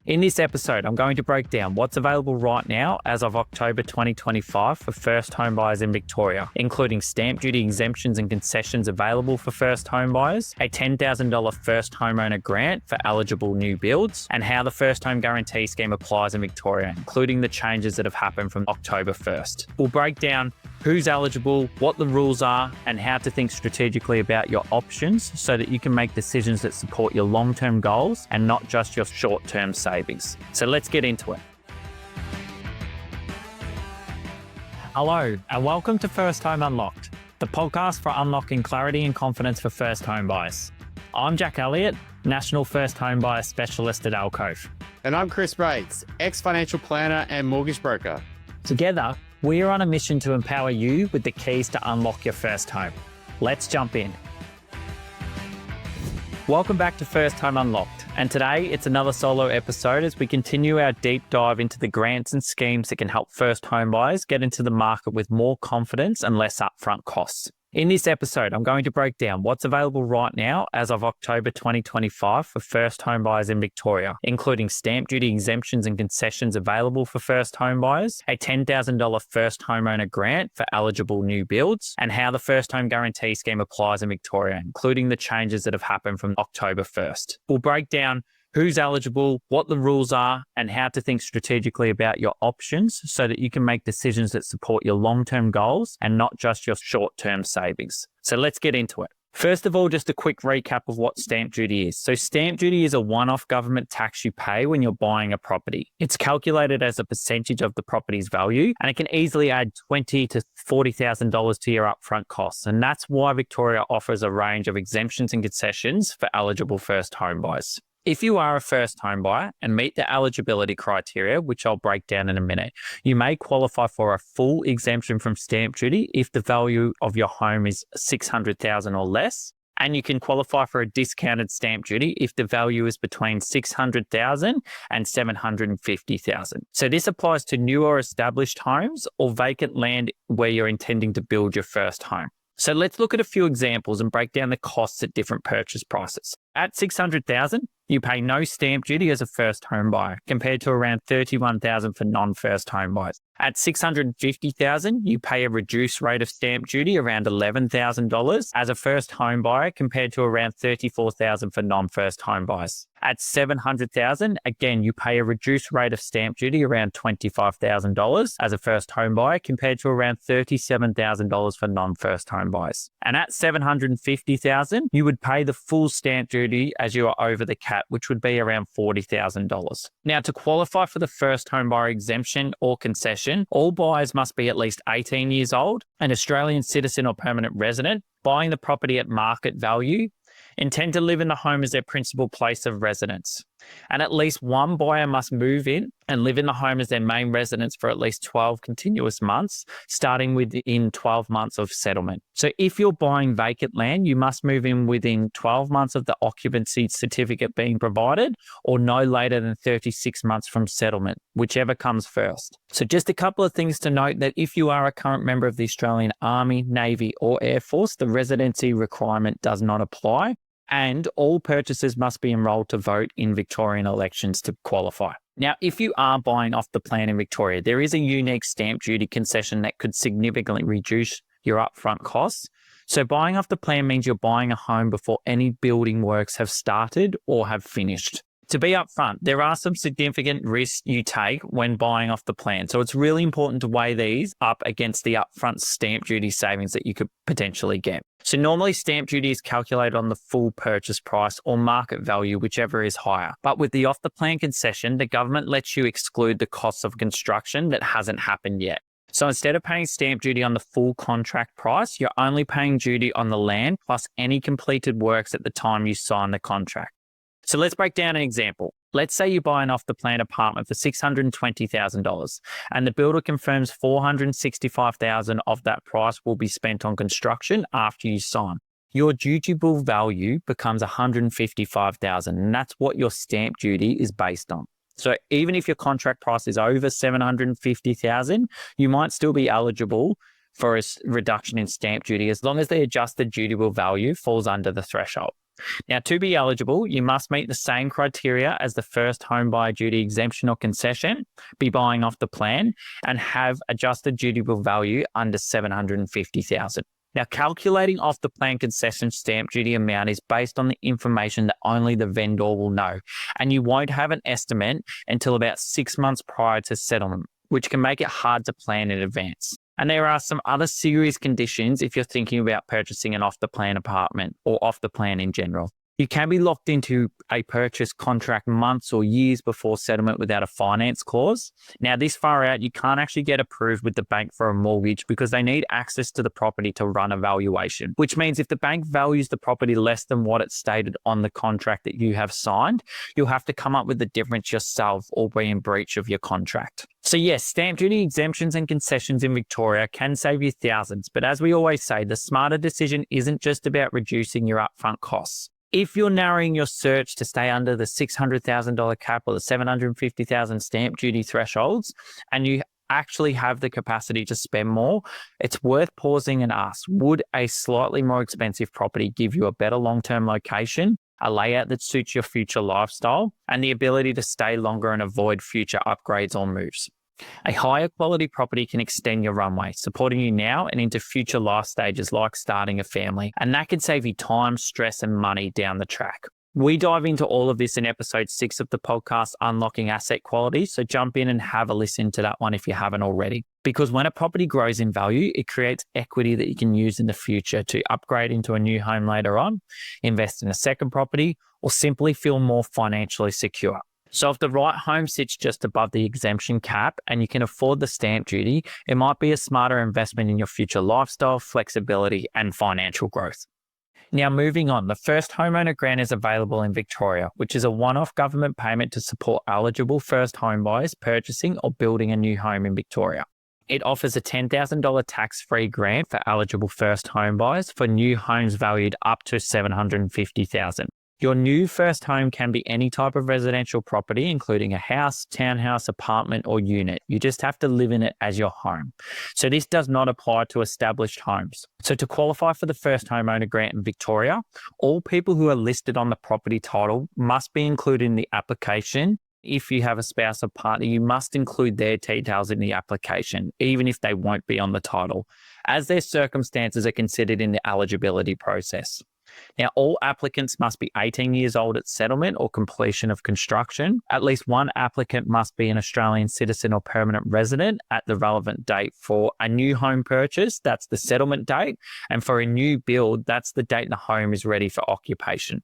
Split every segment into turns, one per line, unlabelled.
In this episode, I'm going to break down what's available right now as of October 2025 for first home buyers in Victoria, including stamp duty exemptions and concessions available for first home buyers, a $10,000 first homeowner grant for eligible new builds, and how the first home guarantee scheme applies in Victoria, including the changes that have happened from October 1st. We'll break down who's eligible, what the rules are, and how to think strategically about your options so that you can make decisions that support your long-term goals and not just your short-term savings. So let's get into it. Hello, and welcome to First Home Unlocked, the podcast for unlocking clarity and confidence for first home buyers. I'm Jack Elliott, National First Home Buyer Specialist at Alcove.
And I'm Chris Bates, ex-financial planner and mortgage broker.
Together, we are on a mission to empower you with the keys to unlock your first home. Let's jump in. Welcome back to First Home Unlocked, and today it's another solo episode as we continue our deep dive into the grants and schemes that can help first home buyers get into the market with more confidence and less upfront costs. In this episode, I'm going to break down what's available right now as of October 2025 for first home buyers in Victoria, including stamp duty exemptions and concessions available for first home buyers, a $10,000 first homeowner grant for eligible new builds, and how the first home guarantee scheme applies in Victoria, including the changes that have happened from October 1st. We'll break down who's eligible, what the rules are, and how to think strategically about your options so that you can make decisions that support your long-term goals and not just your short-term savings. So let's get into it. First of all, just a quick recap of what stamp duty is. So stamp duty is a one-off government tax you pay when you're buying a property. It's calculated as a percentage of the property's value, and it can easily add $20,000 to $40,000 to your upfront costs. And that's why Victoria offers a range of exemptions and concessions for eligible first home buyers. If you are a first home buyer and meet the eligibility criteria, which I'll break down in a minute, you may qualify for a full exemption from stamp duty if the value of your home is $600,000 or less. And you can qualify for a discounted stamp duty if the value is between $600,000 and $750,000. So this applies to new or established homes or vacant land where you're intending to build your first home. So let's look at a few examples and break down the costs at different purchase prices. At $600,000, you pay no stamp duty as a first home buyer, compared to around $31,000 for non-first home buyers. At $650,000, you pay a reduced rate of stamp duty, around $11,000 as a first home buyer, compared to around $34,000 for non-first home buyers. At $700,000, again, you pay a reduced rate of stamp duty, around $25,000 as a first home buyer, compared to around $37,000 for non-first home buyers. And at $750,000, you would pay the full stamp duty as you are over the cap, which would be around $40,000. Now, to qualify for the first home buyer exemption or concession, all buyers must be at least 18 years old, an Australian citizen or permanent resident, buying the property at market value, intend to live in the home as their principal place of residence. And at least one buyer must move in and live in the home as their main residence for at least 12 continuous months, starting within 12 months of settlement. So if you're buying vacant land, you must move in within 12 months of the occupancy certificate being provided, or no later than 36 months from settlement, whichever comes first. So just a couple of things to note: that if you are a current member of the Australian Army, Navy or Air Force, the residency requirement does not apply. And all purchasers must be enrolled to vote in Victorian elections to qualify. Now, if you are buying off the plan in Victoria, there is a unique stamp duty concession that could significantly reduce your upfront costs. So buying off the plan means you're buying a home before any building works have started or have finished. To be upfront, there are some significant risks you take when buying off the plan. So it's really important to weigh these up against the upfront stamp duty savings that you could potentially get. So normally stamp duty is calculated on the full purchase price or market value, whichever is higher. But with the off the plan concession, the government lets you exclude the costs of construction that hasn't happened yet. So instead of paying stamp duty on the full contract price, you're only paying duty on the land plus any completed works at the time you sign the contract. So let's break down an example. Let's say you buy an off-the-plan apartment for $620,000 and the builder confirms $465,000 of that price will be spent on construction after you sign. Your dutiable value becomes $155,000, and that's what your stamp duty is based on. So even if your contract price is over $750,000, you might still be eligible for a reduction in stamp duty as long as the adjusted dutiable value falls under the threshold. Now, to be eligible, you must meet the same criteria as the first home buyer duty exemption or concession, be buying off the plan, and have adjusted dutiable value under $750,000. Now, calculating off the plan concession stamp duty amount is based on the information that only the vendor will know, and you won't have an estimate until about 6 months prior to settlement, which can make it hard to plan in advance. And there are some other serious conditions if you're thinking about purchasing an off-the-plan apartment or off the plan in general. You can be locked into a purchase contract months or years before settlement without a finance clause. Now, this far out, you can't actually get approved with the bank for a mortgage because they need access to the property to run a valuation, which means if the bank values the property less than what it's stated on the contract that you have signed, you'll have to come up with the difference yourself or be in breach of your contract. So yes, stamp duty exemptions and concessions in Victoria can save you thousands, but as we always say, the smarter decision isn't just about reducing your upfront costs. If you're narrowing your search to stay under the $600,000 cap or the $750,000 stamp duty thresholds, and you actually have the capacity to spend more, it's worth pausing and ask, would a slightly more expensive property give you a better long-term location, a layout that suits your future lifestyle, and the ability to stay longer and avoid future upgrades or moves? A higher quality property can extend your runway, supporting you now and into future life stages like starting a family, and that can save you time, stress, and money down the track. We dive into all of this in episode 6 of the podcast, Unlocking Asset Quality, so jump in and have a listen to that one if you haven't already. Because when a property grows in value, it creates equity that you can use in the future to upgrade into a new home later on, invest in a second property, or simply feel more financially secure. So if the right home sits just above the exemption cap and you can afford the stamp duty, it might be a smarter investment in your future lifestyle, flexibility, and financial growth. Now, moving on, the first homeowner grant is available in Victoria, which is a one-off government payment to support eligible first home buyers purchasing or building a new home in Victoria. It offers a $10,000 tax-free grant for eligible first home buyers for new homes valued up to $750,000. Your new first home can be any type of residential property, including a house, townhouse, apartment, or unit. You just have to live in it as your home. So this does not apply to established homes. So to qualify for the first homeowner grant in Victoria, all people who are listed on the property title must be included in the application. If you have a spouse or partner, you must include their details in the application, even if they won't be on the title, as their circumstances are considered in the eligibility process. Now, all applicants must be 18 years old at settlement or completion of construction. At least one applicant must be an Australian citizen or permanent resident at the relevant date. For a new home purchase, that's the settlement date. And for a new build, that's the date the home is ready for occupation.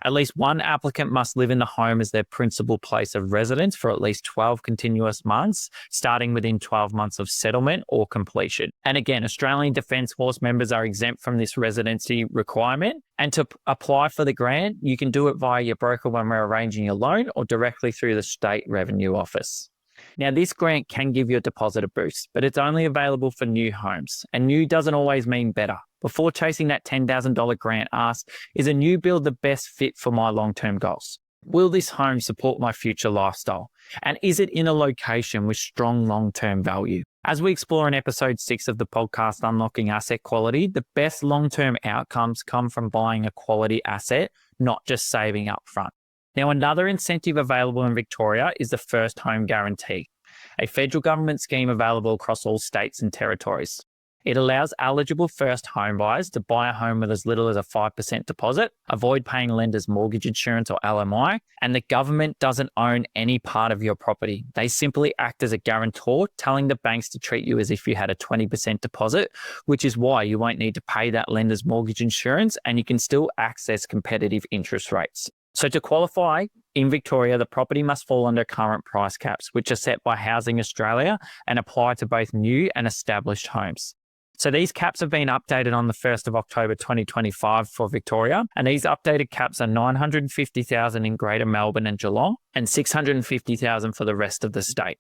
At least one applicant must live in the home as their principal place of residence for at least 12 continuous months, starting within 12 months of settlement or completion. And again, Australian Defence Force members are exempt from this residency requirement. And to apply for the grant, you can do it via your broker when we're arranging your loan or directly through the State Revenue Office. Now, this grant can give you a deposit boost, but it's only available for new homes, and new doesn't always mean better. Before chasing that $10,000 grant, ask, is a new build the best fit for my long-term goals? Will this home support my future lifestyle? And is it in a location with strong long-term value? As we explore in episode 6 of the podcast, Unlocking Asset Quality, the best long-term outcomes come from buying a quality asset, not just saving up front. Now, another incentive available in Victoria is the First Home Guarantee, a federal government scheme available across all states and territories. It allows eligible first home buyers to buy a home with as little as a 5% deposit, avoid paying lenders' mortgage insurance or LMI, and the government doesn't own any part of your property. They simply act as a guarantor, telling the banks to treat you as if you had a 20% deposit, which is why you won't need to pay that lender's mortgage insurance and you can still access competitive interest rates. So to qualify, in Victoria, the property must fall under current price caps, which are set by Housing Australia and apply to both new and established homes. So these caps have been updated on the 1st of October 2025 for Victoria, and these updated caps are $950,000 in Greater Melbourne and Geelong and $650,000 for the rest of the state.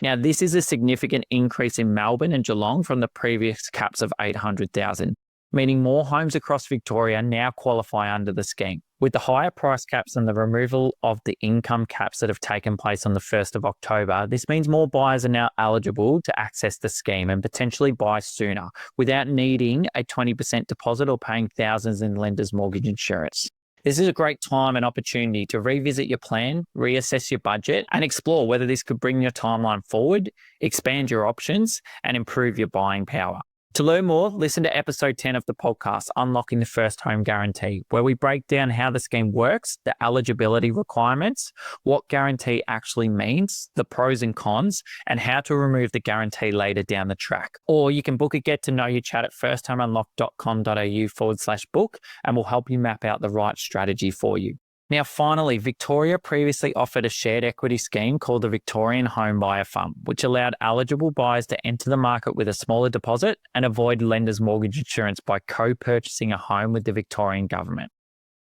Now, this is a significant increase in Melbourne and Geelong from the previous caps of $800,000. Meaning more homes across Victoria now qualify under the scheme. With the higher price caps and the removal of the income caps that have taken place on the 1st of October, this means more buyers are now eligible to access the scheme and potentially buy sooner without needing a 20% deposit or paying thousands in lenders' mortgage insurance. This is a great time and opportunity to revisit your plan, reassess your budget, and explore whether this could bring your timeline forward, expand your options, and improve your buying power. To learn more, listen to episode 10 of the podcast, Unlocking the First Home Guarantee, where we break down how the scheme works, the eligibility requirements, what guarantee actually means, the pros and cons, and how to remove the guarantee later down the track. Or you can book a get to know you chat at firsthomeunlocked.com.au/book, and we'll help you map out the right strategy for you. Now, finally, Victoria previously offered a shared equity scheme called the Victorian Home Buyer Fund, which allowed eligible buyers to enter the market with a smaller deposit and avoid lenders' mortgage insurance by co-purchasing a home with the Victorian government.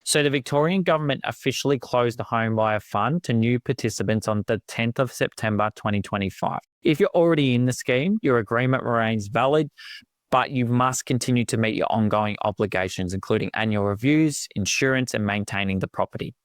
So the Victorian government officially closed the Home Buyer Fund to new participants on the 10th of September 2025. If you're already in the scheme, your agreement remains valid, but you must continue to meet your ongoing obligations, including annual reviews, insurance, and maintaining the property.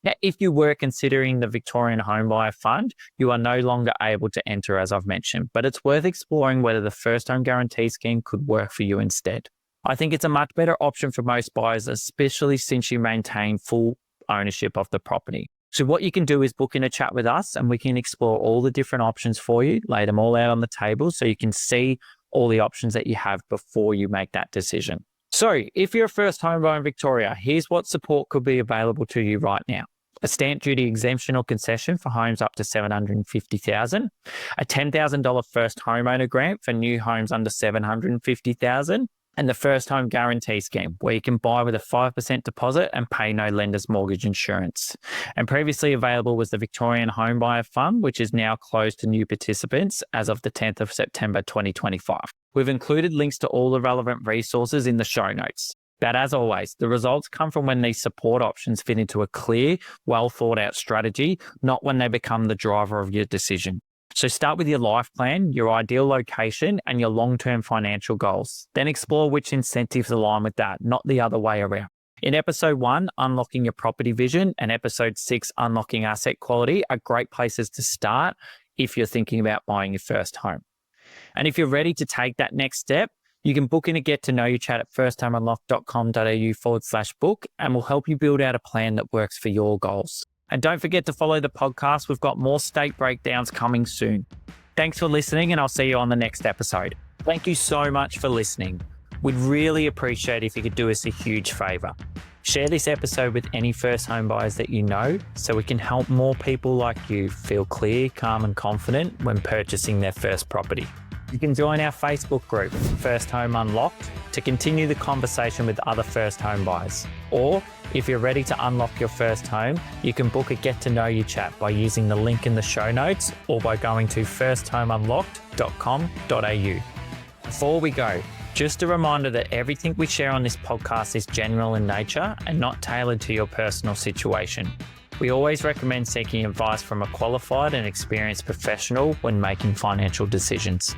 Now, if you were considering the Victorian Home Buyer Fund, you are no longer able to enter, as I've mentioned, but it's worth exploring whether the First Home Guarantee Scheme could work for you instead. I think it's a much better option for most buyers, especially since you maintain full ownership of the property. So what you can do is book in a chat with us and we can explore all the different options for you, lay them all out on the table so you can see all the options that you have before you make that decision. So if you're a first home buyer in Victoria, here's what support could be available to you right now. A stamp duty exemption or concession for homes up to $750,000, a $10,000 first homeowner grant for new homes under $750,000, and the First Home Guarantee Scheme, where you can buy with a 5% deposit and pay no lender's mortgage insurance. And previously available was the Victorian Home Buyer Fund, which is now closed to new participants as of the 10th of September 2025. We've included links to all the relevant resources in the show notes. But as always, the results come from when these support options fit into a clear, well thought out strategy, not when they become the driver of your decision. So start with your life plan, your ideal location, and your long-term financial goals. Then explore which incentives align with that, not the other way around. In episode 1, Unlocking Your Property Vision, and episode 6, Unlocking Asset Quality, are great places to start if you're thinking about buying your first home. And if you're ready to take that next step, you can book in a get to know you chat at firsthomeunlocked.com.au/book, and we'll help you build out a plan that works for your goals. And don't forget to follow the podcast. We've got more state breakdowns coming soon. Thanks for listening, and I'll see you on the next episode. Thank you so much for listening. We'd really appreciate if you could do us a huge favour. Share this episode with any first home buyers that you know so we can help more people like you feel clear, calm and confident when purchasing their first property. You can join our Facebook group, First Home Unlocked, to continue the conversation with other first home buyers. Or if you're ready to unlock your first home, you can book a get to know you chat by using the link in the show notes or by going to firsthomeunlocked.com.au. Before we go, just a reminder that everything we share on this podcast is general in nature and not tailored to your personal situation. We always recommend seeking advice from a qualified and experienced professional when making financial decisions.